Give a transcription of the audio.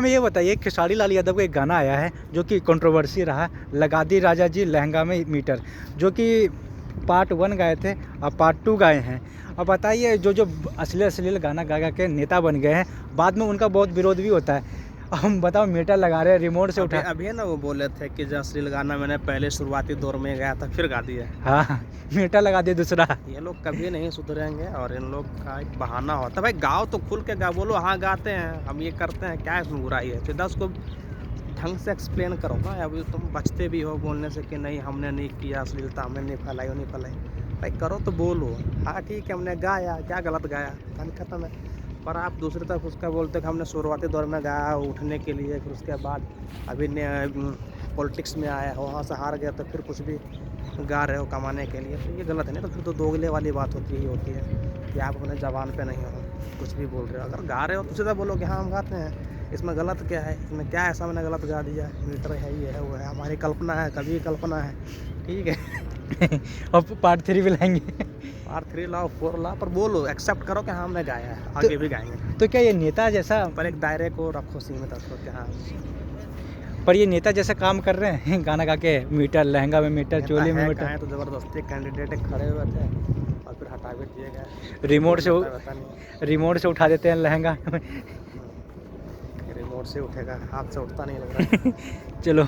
हमें ये बताइए, खेसारी लाल यादव का एक गाना आया है जो कि कंट्रोवर्सी रहा, लगा दी राजा जी लहंगा में मीटर, जो कि पार्ट 1 गाए थे और पार्ट 2 गाए हैं। अब बताइए, जो जो अश्लील गाना गा गा के नेता बन गए हैं, बाद में उनका बहुत विरोध भी होता है। अब हम बताओ, मीटर लगा रहे हैं, रिमोट से उठा। अभी ना वो बोले थे कि जो अश्लील गाना मैंने पहले शुरुआती दौर में गाया था फिर गा दिया। हाँ, मीटर लगा दिया दूसरा। ये लोग कभी नहीं सुधरेंगे और इन लोग का एक बहाना होता है। भाई गाओ तो खुल के गा, बोलो हाँ गाते हैं हम ये करते हैं, क्या इसमें बुराई है? सीधा उसको ढंग से एक्सप्लेन करो ना। अभी तुम बचते भी हो बोलने से कि नहीं हमने नहीं किया अश्लीलता, हमने नहीं फैलाई नहीं फैलाई। भाई करो तो बोलो, हाँ ठीक है हमने गाया, क्या गलत गाया, कहानी खत्म है। पर आप दूसरी तरफ उसका बोलते कि हमने शुरुआती दौर में गाया उठने के लिए, फिर उसके बाद अभी पॉलिटिक्स में आया वहाँ से हार गया तो फिर कुछ भी गा रहे हो कमाने के लिए, तो ये गलत है। नहीं तो फिर तो दोगले वाली बात होती है कि आप अपने ज़बान पे नहीं हो, कुछ भी बोल रहे हो। अगर गा रहे हो तो सीधा बोलो कि हाँ हम गाते हैं, इसमें गलत क्या है, इसमें क्या ऐसा मैंने गलत गा दिया, मीटर है ये है वो है, हमारी कल्पना है, कभी कल्पना है, ठीक है। अब पार्ट 3 भी लाएंगे। पार्ट 3 लाओ 4 लाओ, पर बोलो एक्सेप्ट करो कि हाँ हमने गाया है, आगे भी गाएंगे। तो क्या ये नेता जैसा, पर एक दायरे को रखो, सीमित रखो कि हाँ पर ये नेता जैसा काम कर रहे हैं, गाना गा के मीटर, लहंगा में मीटर, चोली में मीटर। तो ज़बरदस्ती कैंडिडेट खड़े हुए थे और फिर हटा भी दिए गए। रिमोट से उठा देते हैं लहंगा। रिमोट से उठेगा, हाथ से उठता नहीं लग रहा है। चलो।